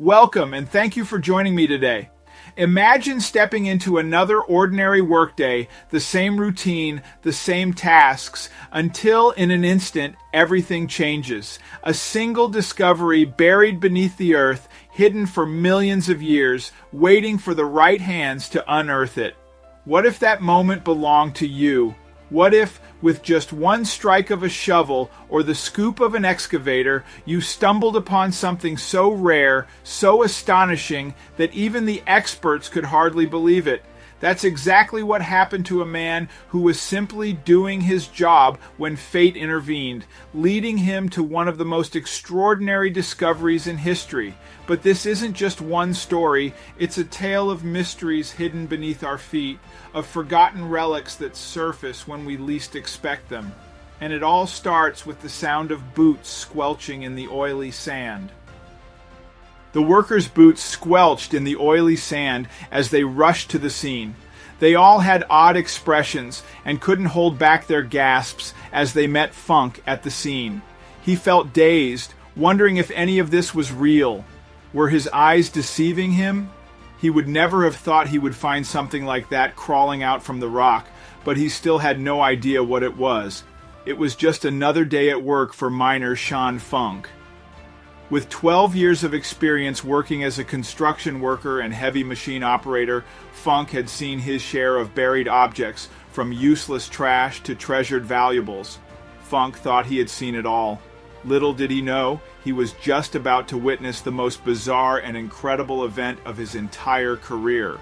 Welcome and thank you for joining me today. Imagine stepping into another ordinary workday, the same routine, the same tasks, until in an instant everything changes. A single discovery buried beneath the earth, hidden for millions of years, waiting for the right hands to unearth it. What if that moment belonged to you? What if, with just one strike of a shovel or the scoop of an excavator, you stumbled upon something so rare, so astonishing, that even the experts could hardly believe it? That's exactly what happened to a man who was simply doing his job when fate intervened, leading him to one of the most extraordinary discoveries in history. But this isn't just one story, it's a tale of mysteries hidden beneath our feet, of forgotten relics that surface when we least expect them. And it all starts with the sound of boots squelching in the oily sand. The workers' boots squelched in the oily sand as they rushed to the scene. They all had odd expressions and couldn't hold back their gasps as they met Funk at the scene. He felt dazed, wondering if any of this was real. Were his eyes deceiving him? He would never have thought he would find something like that crawling out from the rock, but he still had no idea what it was. It was just another day at work for miner Sean Funk. With 12 years of experience working as a construction worker and heavy machine operator, Funk had seen his share of buried objects, from useless trash to treasured valuables. Funk thought he had seen it all. Little did he know, he was just about to witness the most bizarre and incredible event of his entire career.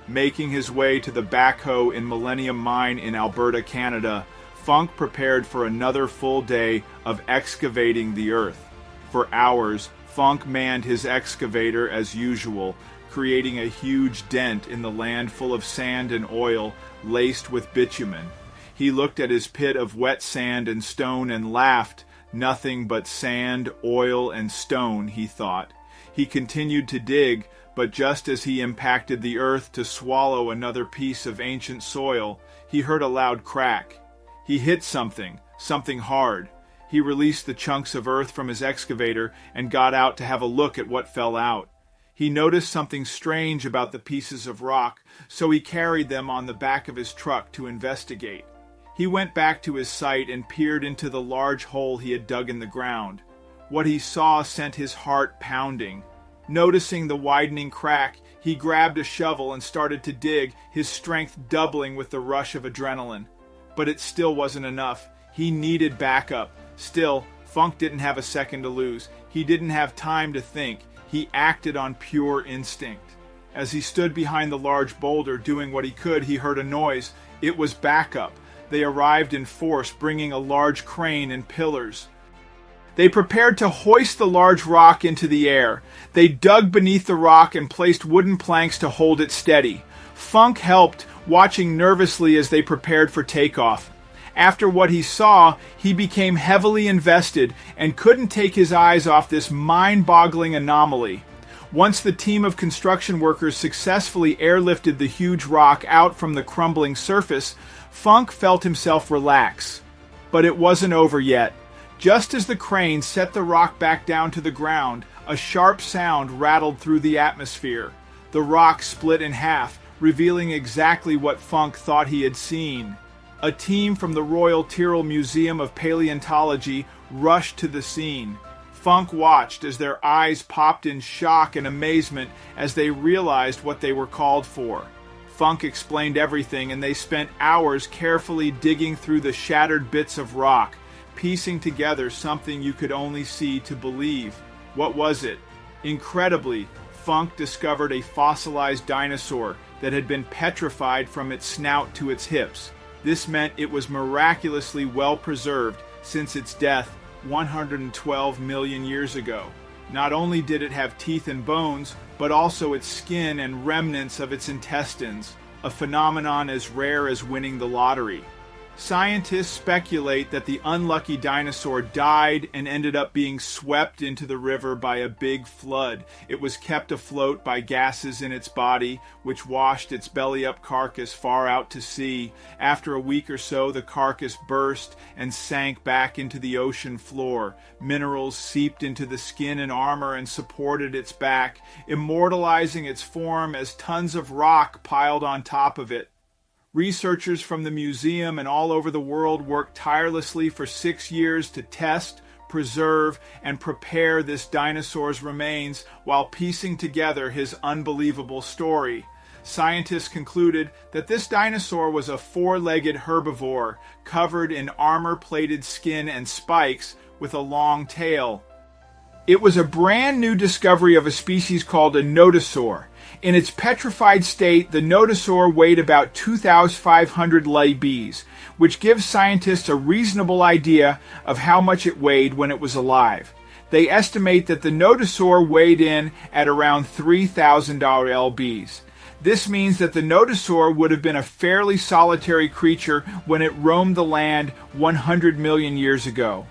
Making his way to the backhoe in Millennium Mine in Alberta, Canada, Funk prepared for another full day of excavating the earth. For hours, Funk manned his excavator as usual, creating a huge dent in the land full of sand and oil laced with bitumen. He looked at his pit of wet sand and stone and laughed. Nothing but sand, oil, and stone, he thought. He continued to dig, but just as he impacted the earth to swallow another piece of ancient soil, he heard a loud crack. He hit something hard. He released the chunks of earth from his excavator and got out to have a look at what fell out. He noticed something strange about the pieces of rock, so he carried them on the back of his truck to investigate. He went back to his site and peered into the large hole he had dug in the ground. What he saw sent his heart pounding. Noticing the widening crack, he grabbed a shovel and started to dig, his strength doubling with the rush of adrenaline. But it still wasn't enough. He needed backup. Still, Funk didn't have a second to lose. He didn't have time to think. He acted on pure instinct. As he stood behind the large boulder doing what he could, he heard a noise. It was backup. They arrived in force, bringing a large crane and pillars. They prepared to hoist the large rock into the air. They dug beneath the rock and placed wooden planks to hold it steady. Funk helped, watching nervously as they prepared for takeoff. After what he saw, he became heavily invested and couldn't take his eyes off this mind-boggling anomaly. Once the team of construction workers successfully airlifted the huge rock out from the crumbling surface, Funk felt himself relax. But it wasn't over yet. Just as the crane set the rock back down to the ground, a sharp sound rattled through the atmosphere. The rock split in half, revealing exactly what Funk thought he had seen. A team from the Royal Tyrrell Museum of Paleontology rushed to the scene. Funk watched as their eyes popped in shock and amazement as they realized what they were called for. Funk explained everything, and they spent hours carefully digging through the shattered bits of rock, piecing together something you could only see to believe. What was it? Incredibly, Funk discovered a fossilized dinosaur that had been petrified from its snout to its hips. This meant it was miraculously well preserved since its death 112 million years ago. Not only did it have teeth and bones, but also its skin and remnants of its intestines, a phenomenon as rare as winning the lottery. Scientists speculate that the unlucky dinosaur died and ended up being swept into the river by a big flood. It was kept afloat by gases in its body, which washed its belly-up carcass far out to sea. After a week or so, the carcass burst and sank back into the ocean floor. Minerals seeped into the skin and armor and supported its back, immortalizing its form as tons of rock piled on top of it. Researchers from the museum and all over the world worked tirelessly for 6 years to test, preserve, and prepare this dinosaur's remains while piecing together his unbelievable story. Scientists concluded that this dinosaur was a four-legged herbivore covered in armor-plated skin and spikes with a long tail. It was a brand new discovery of a species called a nodosaur. In its petrified state, the nodosaur weighed about 2,500 libs, which gives scientists a reasonable idea of how much it weighed when it was alive. They estimate that the nodosaur weighed in at around 3,000 lbs. This means that the nodosaur would have been a fairly solitary creature when it roamed the land 100 million years ago.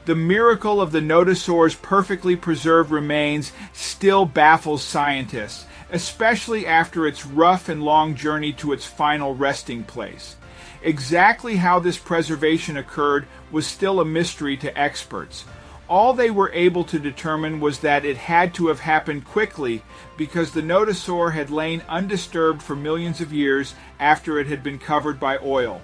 The miracle of the nodosaur's perfectly preserved remains still baffles scientists, especially after its rough and long journey to its final resting place. Exactly how this preservation occurred was still a mystery to experts. All they were able to determine was that it had to have happened quickly because the nodosaur had lain undisturbed for millions of years after it had been covered by oil.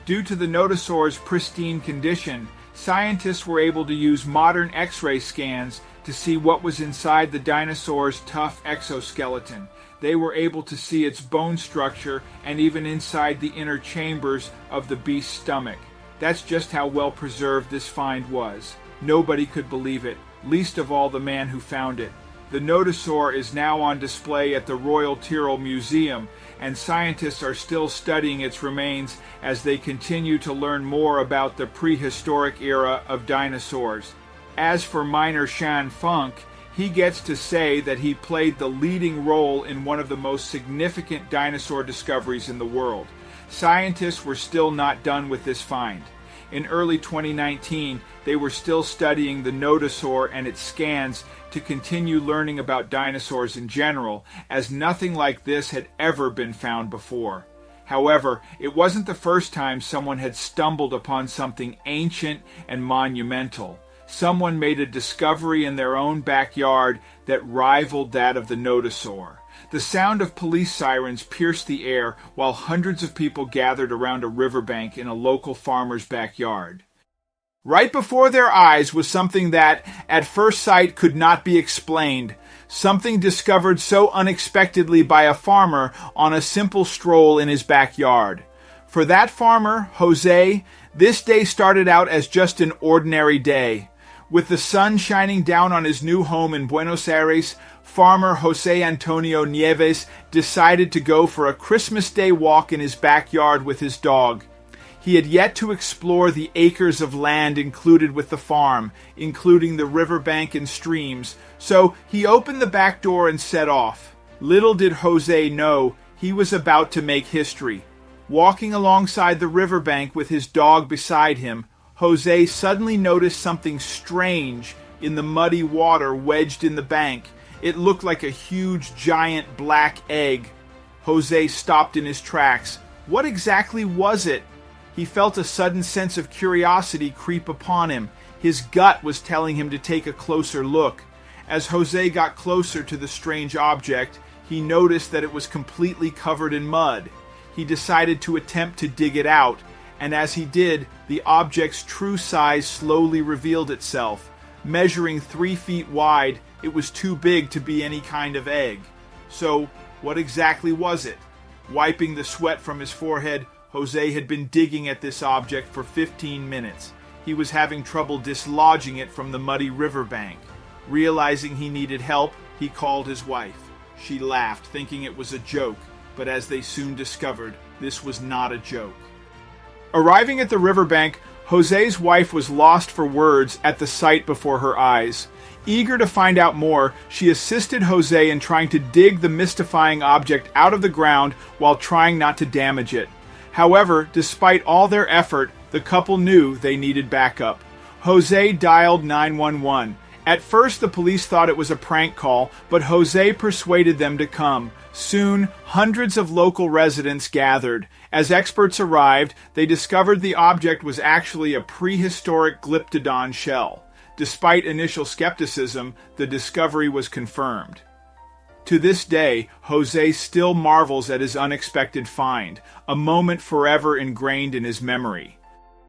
Due to the nodosaur's pristine condition, scientists were able to use modern X-ray scans to see what was inside the dinosaur's tough exoskeleton. They were able to see its bone structure and even inside the inner chambers of the beast's stomach. That's just how well preserved this find was. Nobody could believe it, least of all the man who found it. The nodosaur is now on display at the Royal Tyrrell Museum, and scientists are still studying its remains as they continue to learn more about the prehistoric era of dinosaurs. As for miner Shan Funk, he gets to say that he played the leading role in one of the most significant dinosaur discoveries in the world. Scientists were still not done with this find. In early 2019, they were still studying the nodosaur and its scans to continue learning about dinosaurs in general, as nothing like this had ever been found before. However, it wasn't the first time someone had stumbled upon something ancient and monumental. Someone made a discovery in their own backyard that rivaled that of the nodosaur. The sound of police sirens pierced the air while hundreds of people gathered around a riverbank in a local farmer's backyard. Right before their eyes was something that, at first sight, could not be explained. Something discovered so unexpectedly by a farmer on a simple stroll in his backyard. For that farmer, Jose, this day started out as just an ordinary day. With the sun shining down on his new home in Buenos Aires, farmer Jose Antonio Nieves decided to go for a Christmas Day walk in his backyard with his dog. He had yet to explore the acres of land included with the farm, including the riverbank and streams, so he opened the back door and set off. Little did Jose know he was about to make history. Walking alongside the riverbank with his dog beside him, Jose suddenly noticed something strange in the muddy water wedged in the bank. It looked like a huge, giant black egg. Jose stopped in his tracks. What exactly was it? He felt a sudden sense of curiosity creep upon him. His gut was telling him to take a closer look. As Jose got closer to the strange object, he noticed that it was completely covered in mud. He decided to attempt to dig it out, and as he did, the object's true size slowly revealed itself. Measuring 3 feet wide, it was too big to be any kind of egg. So, what exactly was it? Wiping the sweat from his forehead, Jose had been digging at this object for 15 minutes. He was having trouble dislodging it from the muddy riverbank. Realizing he needed help, he called his wife. She laughed, thinking it was a joke, but as they soon discovered, this was not a joke. Arriving at the riverbank, Jose's wife was lost for words at the sight before her eyes. Eager to find out more, she assisted Jose in trying to dig the mystifying object out of the ground while trying not to damage it. However, despite all their effort, the couple knew they needed backup. Jose dialed 911. At first, the police thought it was a prank call, but Jose persuaded them to come. Soon, hundreds of local residents gathered. As experts arrived, they discovered the object was actually a prehistoric glyptodon shell. Despite initial skepticism, the discovery was confirmed. To this day, Jose still marvels at his unexpected find, a moment forever ingrained in his memory.